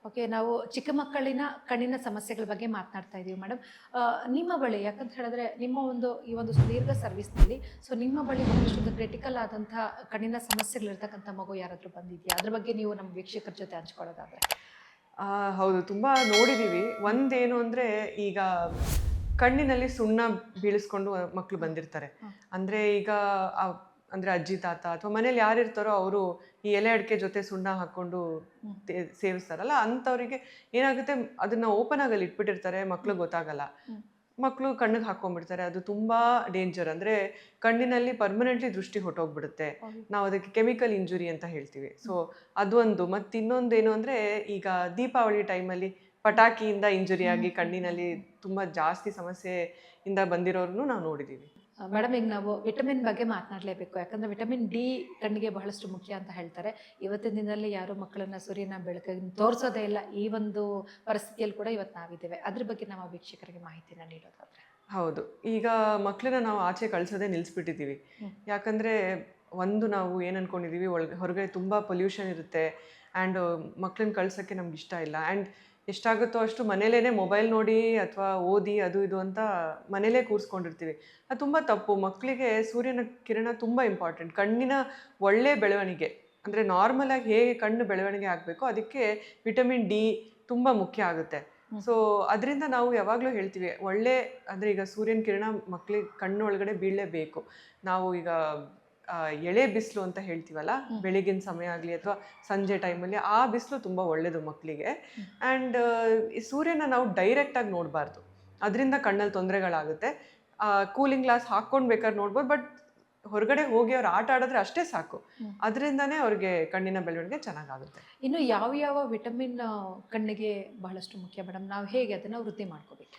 Okay, ನಾವು ಚಿಕ್ಕ ಮಕ್ಕಳಿನ ಕಣ್ಣಿನ ಸಮಸ್ಯೆಗಳ ಬಗ್ಗೆ ಮಾತನಾಡ್ತಾ ಇದ್ದೀವಿ ಮೇಡಮ್. ನಿಮ್ಮ ಬಳಿ ಯಾಕಂತ ಹೇಳಿದ್ರೆ ನಿಮ್ಮ ಈ ಒಂದು ಸುದೀರ್ಘ ಸರ್ವಿಸ್ನಲ್ಲಿ ನಿಮ್ಮ ಬಳಿ ಒಂದಷ್ಟು ಕ್ರಿಟಿಕಲ್ ಆದಂಥ ಕಣ್ಣಿನ ಸಮಸ್ಯೆಗಳಿರ್ತಕ್ಕಂಥ ಮಗು ಯಾರಾದರೂ ಬಂದಿದೆಯಾ? ಅದ್ರ ಬಗ್ಗೆ ನೀವು ನಮ್ಮ ವೀಕ್ಷಕರ ಜೊತೆ ಹಂಚ್ಕೊಳ್ಳೋದಾದ್ರೆ. ಹೌದು, ತುಂಬ ನೋಡಿದ್ದೀವಿ. ಒಂದೇನು ಅಂದರೆ, ಈಗ ಕಣ್ಣಿನಲ್ಲಿ ಸುಣ್ಣ ಬೀಳಿಸ್ಕೊಂಡು ಮಕ್ಕಳು ಬಂದಿರ್ತಾರೆ. ಅಂದರೆ ಈಗ ಅಂದರೆ ಅಜ್ಜಿ ತಾತ ಅಥವಾ ಮನೇಲಿ ಯಾರಿರ್ತಾರೋ ಅವರು ಈ ಎಲೆ ಅಡಿಕೆ ಜೊತೆ ಸುಣ್ಣ ಹಾಕ್ಕೊಂಡು ಸೇವಿಸ್ತಾರಲ್ಲ, ಅಂಥವ್ರಿಗೆ ಏನಾಗುತ್ತೆ, ಅದನ್ನು ಓಪನ್ ಆಗಲ್ಲಿ ಇಟ್ಬಿಟ್ಟಿರ್ತಾರೆ, ಮಕ್ಳಿಗೆ ಗೊತ್ತಾಗಲ್ಲ. ಮಕ್ಕಳು ಕಣ್ಣಿಗೆ ಹಾಕ್ಕೊಂಡ್ಬಿಡ್ತಾರೆ. ಅದು ತುಂಬ ಡೇಂಜರ್. ಅಂದರೆ ಕಣ್ಣಿನಲ್ಲಿ ಪರ್ಮನೆಂಟ್ಲಿ ದೃಷ್ಟಿ ಹೊಟ್ಟೋಗ್ಬಿಡುತ್ತೆ. ನಾವು ಅದಕ್ಕೆ ಕೆಮಿಕಲ್ ಇಂಜುರಿ ಅಂತ ಹೇಳ್ತೀವಿ. ಸೊ ಅದೊಂದು. ಮತ್ತು ಇನ್ನೊಂದೇನು ಅಂದರೆ, ಈಗ ದೀಪಾವಳಿ ಟೈಮಲ್ಲಿ ಪಟಾಕಿಯಿಂದ ಇಂಜುರಿ ಆಗಿ ಕಣ್ಣಿನಲ್ಲಿ ತುಂಬ ಜಾಸ್ತಿ ಸಮಸ್ಯೆಯಿಂದ ಬಂದಿರೋರನ್ನು ನಾವು ನೋಡಿದ್ದೀವಿ. ಮೇಡಮ್, ಈಗ ನಾವು ವಿಟಮಿನ್ ಬಗ್ಗೆ ಮಾತನಾಡಲೇಬೇಕು. ಯಾಕಂದರೆ ವಿಟಮಿನ್ ಡಿ ಕಣ್ಣಿಗೆ ಬಹಳಷ್ಟು ಮುಖ್ಯ ಅಂತ ಹೇಳ್ತಾರೆ. ಇವತ್ತಿನ ದಿನದಲ್ಲಿ ಯಾರು ಮಕ್ಕಳನ್ನ ಸೂರ್ಯನ ಬೆಳಕಿಗೆ ತೋರಿಸೋದೇ ಇಲ್ಲ. ಈ ಒಂದು ಪರಿಸ್ಥಿತಿಯಲ್ಲಿ ಕೂಡ ಇವತ್ತು ನಾವಿದ್ದೇವೆ. ಅದ್ರ ಬಗ್ಗೆ ನಮ್ಮ ವೀಕ್ಷಕರಿಗೆ ಮಾಹಿತಿನ ನೀಡೋದಾದ್ರೆ. ಹೌದು, ಈಗ ಮಕ್ಕಳನ್ನ ನಾವು ಆಚೆ ಕಳಿಸೋದೇ ನಿಲ್ಲಿಸ್ಬಿಟ್ಟಿದ್ದೀವಿ. ಯಾಕಂದರೆ ಒಂದು ನಾವು ಏನು ಅಂದ್ಕೊಂಡಿದ್ದೀವಿ, ಹೊರಗಡೆ ತುಂಬ ಪೊಲ್ಯೂಷನ್ ಇರುತ್ತೆ ಆ್ಯಂಡ್ ಮಕ್ಕಳನ್ನ ಕಳ್ಸೋಕ್ಕೆ ನಮ್ಗೆ ಇಷ್ಟ ಇಲ್ಲ. ಆ್ಯಂಡ್ ಎಷ್ಟಾಗುತ್ತೋ ಅಷ್ಟು ಮನೇಲೇ ಮೊಬೈಲ್ ನೋಡಿ ಅಥವಾ ಓದಿ ಅದು ಇದು ಅಂತ ಮನೇಲೇ ಕೂರಿಸ್ಕೊಂಡಿರ್ತೀವಿ. ಅದು ತುಂಬ ತಪ್ಪು. ಮಕ್ಕಳಿಗೆ ಸೂರ್ಯನ ಕಿರಣ ತುಂಬ ಇಂಪಾರ್ಟೆಂಟ್. ಕಣ್ಣಿನ ಒಳ್ಳೆ ಬೆಳವಣಿಗೆ, ಅಂದರೆ ನಾರ್ಮಲಾಗಿ ಹೇಗೆ ಕಣ್ಣು ಬೆಳವಣಿಗೆ ಆಗಬೇಕು, ಅದಕ್ಕೆ ವಿಟಮಿನ್ ಡಿ ತುಂಬ ಮುಖ್ಯ ಆಗುತ್ತೆ. ಸೊ ಅದರಿಂದ ನಾವು ಯಾವಾಗಲೂ ಹೇಳ್ತೀವಿ, ಅಂದರೆ ಈಗ ಸೂರ್ಯನ ಕಿರಣ ಮಕ್ಕಳಿಗೆ ಕಣ್ಣೊಳಗಡೆ ಬೀಳಲೇಬೇಕು. ನಾವು ಈಗ ಎಳೆ ಬಿಸಿಲು ಅಂತ ಹೇಳ್ತೀವಲ್ಲ, ಬೆಳಗಿನ ಸಮಯ ಆಗಲಿ ಅಥವಾ ಸಂಜೆ ಟೈಮಲ್ಲಿ, ಆ ಬಿಸಿಲು ತುಂಬ ಒಳ್ಳೆಯದು ಮಕ್ಕಳಿಗೆ. ಆ್ಯಂಡ್ ಈ ಸೂರ್ಯನ ನಾವು ಡೈರೆಕ್ಟಾಗಿ ನೋಡಬಾರ್ದು, ಅದರಿಂದ ಕಣ್ಣಲ್ಲಿ ತೊಂದರೆಗಳಾಗುತ್ತೆ. ಕೂಲಿಂಗ್ ಗ್ಲಾಸ್ ಹಾಕ್ಕೊಂಡು ಬೇಕಾದ್ರೆ ನೋಡ್ಬೋದು, ಬಟ್ ಹೊರಗಡೆ ಹೋಗಿ ಅವ್ರು ಆಟ ಆಡಿದ್ರೆ ಅಷ್ಟೇ ಸಾಕು. ಅದರಿಂದನೇ ಅವ್ರಿಗೆ ಕಣ್ಣಿನ ಬೆಳವಣಿಗೆ ಚೆನ್ನಾಗಾಗುತ್ತೆ. ಇನ್ನು ಯಾವ ವಿಟಮಿನ್ ಕಣ್ಣಿಗೆ ಬಹಳಷ್ಟು ಮುಖ್ಯ ಮೇಡಮ್? ನಾವು ಹೇಗೆ ಅದನ್ನು ವೃದ್ಧಿ ಮಾಡ್ಕೋಬೇಕು?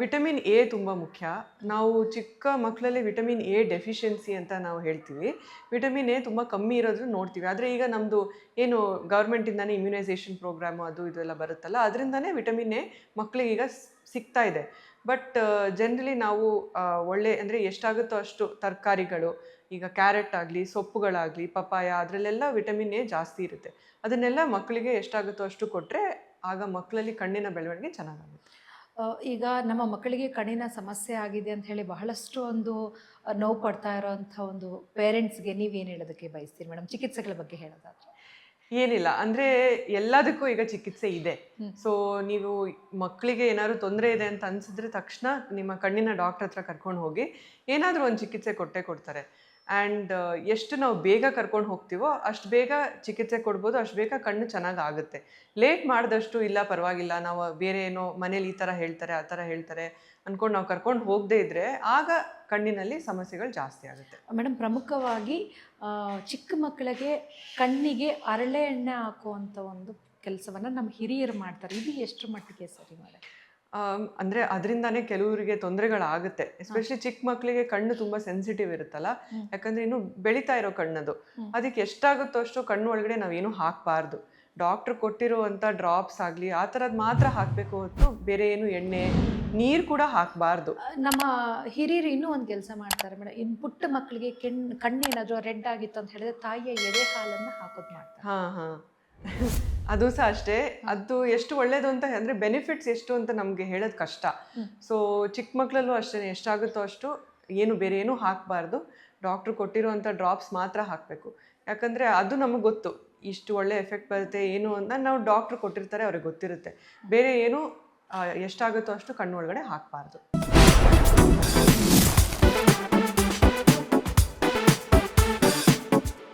ವಿಟಮಿನ್ ಎ ತುಂಬ ಮುಖ್ಯ. ನಾವು ಚಿಕ್ಕ ಮಕ್ಕಳಲ್ಲಿ ವಿಟಮಿನ್ ಎ ಡೆಫಿಷಿಯನ್ಸಿ ಅಂತ ನಾವು ಹೇಳ್ತೀವಿ. ವಿಟಮಿನ್ ಎ ತುಂಬ ಕಮ್ಮಿ ಇರೋದನ್ನ ನೋಡ್ತೀವಿ. ಆದರೆ ಈಗ ನಮ್ಮದು ಏನು ಗೌರ್ಮೆಂಟಿಂದಾನೇ ಇಮ್ಯುನೈಸೇಷನ್ ಪ್ರೋಗ್ರಾಮು ಅದು ಇದೆಲ್ಲ ಬರುತ್ತಲ್ಲ, ಅದರಿಂದನೇ ವಿಟಮಿನ್ ಎ ಮಕ್ಕಳಿಗೀಗ ಸಿಗ್ತಾ ಇದೆ. ಬಟ್ ಜನರಲಿ ನಾವು ಅಂದರೆ ಎಷ್ಟಾಗುತ್ತೋ ಅಷ್ಟು ತರಕಾರಿಗಳು, ಈಗ ಕ್ಯಾರೆಟ್ ಆಗಲಿ, ಸೊಪ್ಪುಗಳಾಗಲಿ, ಪಪಾಯ, ಅದರಲ್ಲೆಲ್ಲ ವಿಟಮಿನ್ ಎ ಜಾಸ್ತಿ ಇರುತ್ತೆ. ಅದನ್ನೆಲ್ಲ ಮಕ್ಕಳಿಗೆ ಎಷ್ಟಾಗುತ್ತೋ ಅಷ್ಟು ಕೊಟ್ಟರೆ ಆಗ ಮಕ್ಕಳಲ್ಲಿ ಕಣ್ಣಿನ ಬೆಳವಣಿಗೆ ಚೆನ್ನಾಗಾಗುತ್ತೆ. ಈಗ ನಮ್ಮ ಮಕ್ಕಳಿಗೆ ಕಣ್ಣಿನ ಸಮಸ್ಯೆ ಆಗಿದೆ ಅಂತ ಹೇಳಿ ಬಹಳಷ್ಟು ಒಂದು ನೋವು ಪಡ್ತಾ ಇರೋವಂಥ ಒಂದು ಪೇರೆಂಟ್ಸ್ಗೆ ನೀವೇನು ಹೇಳೋದಕ್ಕೆ ಬಯಸ್ತೀರಿ ಮೇಡಮ್, ಚಿಕಿತ್ಸೆಗಳ ಬಗ್ಗೆ ಹೇಳೋದಾದ್ರೆ? ಏನಿಲ್ಲ, ಅಂದರೆ ಎಲ್ಲದಕ್ಕೂ ಈಗ ಚಿಕಿತ್ಸೆ ಇದೆ. ಸೊ ನೀವು ಮಕ್ಕಳಿಗೆ ಏನಾದ್ರು ತೊಂದರೆ ಇದೆ ಅಂತ ಅನ್ಸಿದ್ರೆ ತಕ್ಷಣ ನಿಮ್ಮ ಕಣ್ಣಿನ ಡಾಕ್ಟರ್ ಹತ್ರ ಕರ್ಕೊಂಡು ಹೋಗಿ ಏನಾದರೂ ಒಂದು ಚಿಕಿತ್ಸೆ ಕೊಡ್ತಾರೆ. ಆ್ಯಂಡ್ ಎಷ್ಟು ನಾವು ಬೇಗ ಕರ್ಕೊಂಡು ಹೋಗ್ತೀವೋ ಅಷ್ಟು ಬೇಗ ಚಿಕಿತ್ಸೆ ಕೊಡ್ಬೋದು, ಅಷ್ಟು ಬೇಗ ಕಣ್ಣು ಚೆನ್ನಾಗಿ ಆಗುತ್ತೆ. ಲೇಟ್ ಮಾಡಿದಷ್ಟು ಇಲ್ಲ ಪರವಾಗಿಲ್ಲ, ನಾವು ಬೇರೆ ಏನೋ ಮನೇಲಿ ಈ ಥರ ಹೇಳ್ತಾರೆ ಆ ಥರ ಹೇಳ್ತಾರೆ ಅಂದ್ಕೊಂಡು ನಾವು ಕರ್ಕೊಂಡು ಹೋಗದೇ ಇದ್ದರೆ ಆಗ ಕಣ್ಣಿನಲ್ಲಿ ಸಮಸ್ಯೆಗಳು ಜಾಸ್ತಿ ಆಗುತ್ತೆ. ಮೇಡಮ್, ಪ್ರಮುಖವಾಗಿ ಚಿಕ್ಕ ಮಕ್ಕಳಿಗೆ ಕಣ್ಣಿಗೆ ಹರಳೆ ಎಣ್ಣೆ ಹಾಕುವಂಥ ಒಂದು ಕೆಲಸವನ್ನು ನಮ್ಮ ಹಿರಿಯರು ಮಾಡ್ತಾರೆ. ಇದು ಎಷ್ಟು ಮಟ್ಟಿಗೆ ಸರಿ ಮೇಡಮ್? ಅಂದರೆ ಅದರಿಂದಾನೇ ಕೆಲವರಿಗೆ ತೊಂದರೆಗಳಾಗುತ್ತೆ. ಎಸ್ಪೆಷಲಿ ಚಿಕ್ಕ ಮಕ್ಕಳಿಗೆ ಕಣ್ಣು ತುಂಬ ಸೆನ್ಸಿಟಿವ್ ಇರುತ್ತಲ್ಲ, ಯಾಕಂದರೆ ಇನ್ನು ಬೆಳೀತಾ ಇರೋ ಕಣ್ಣದು. ಅದಕ್ಕೆ ಎಷ್ಟಾಗುತ್ತೋ ಅಷ್ಟು ಕಣ್ಣು ಒಳಗಡೆ ನಾವೇನು ಹಾಕಬಾರ್ದು. ಡಾಕ್ಟ್ರ್ ಕೊಟ್ಟಿರುವಂಥ ಡ್ರಾಪ್ಸ್ ಆಗಲಿ ಆ ಥರದ್ದು ಮಾತ್ರ ಹಾಕಬೇಕು ಹೊತ್ತು ಬೇರೆ ಏನು ಎಣ್ಣೆ ನೀರು ಕೂಡ ಹಾಕಬಾರ್ದು. ನಮ್ಮ ಹಿರಿಯರು ಇನ್ನೂ ಒಂದು ಕೆಲಸ ಮಾಡ್ತಾರೆ ಮೇಡಮ್. ಇನ್ನು ಪುಟ್ಟ ಮಕ್ಕಳಿಗೆ ಕಣ್ಣೇನಾದರೂ ರೆಡ್ ಆಗಿತ್ತು ಅಂತ ಹೇಳಿದ್ರೆ ತಾಯಿಯ ಎದೆ ಹಾಲನ್ನು ಹಾಕೋದು ಮಾಡ್ತಾರೆ. ಹಾಂ ಅದು ಸಹ ಅಷ್ಟೇ. ಅದು ಎಷ್ಟು ಒಳ್ಳೇದು ಅಂತ ಅಂದರೆ ಬೆನಿಫಿಟ್ಸ್ ಎಷ್ಟು ಅಂತ ನಮಗೆ ಹೇಳೋದು ಕಷ್ಟ. ಸೊ ಚಿಕ್ಕ ಮಕ್ಕಳಲ್ಲೂ ಅಷ್ಟೇ, ಎಷ್ಟಾಗುತ್ತೋ ಅಷ್ಟು ಬೇರೆ ಏನೂ ಹಾಕಬಾರ್ದು. ಡಾಕ್ಟ್ರು ಕೊಟ್ಟಿರೋವಂಥ ಡ್ರಾಪ್ಸ್ ಮಾತ್ರ ಹಾಕಬೇಕು. ಯಾಕಂದರೆ ಅದು ನಮಗೆ ಗೊತ್ತು, ಇಷ್ಟು ಒಳ್ಳೆ ಎಫೆಕ್ಟ್ ಬರುತ್ತೆ ಏನು ಅಂತ ನಾವು ಡಾಕ್ಟ್ರು ಕೊಟ್ಟಿರ್ತಾರೆ, ಅವ್ರಿಗೆ ಗೊತ್ತಿರುತ್ತೆ. ಬೇರೆ ಏನು ಎಷ್ಟಾಗುತ್ತೋ ಅಷ್ಟು ಕಣ್ಣು ಒಳಗಡೆ ಹಾಕಬಾರ್ದು.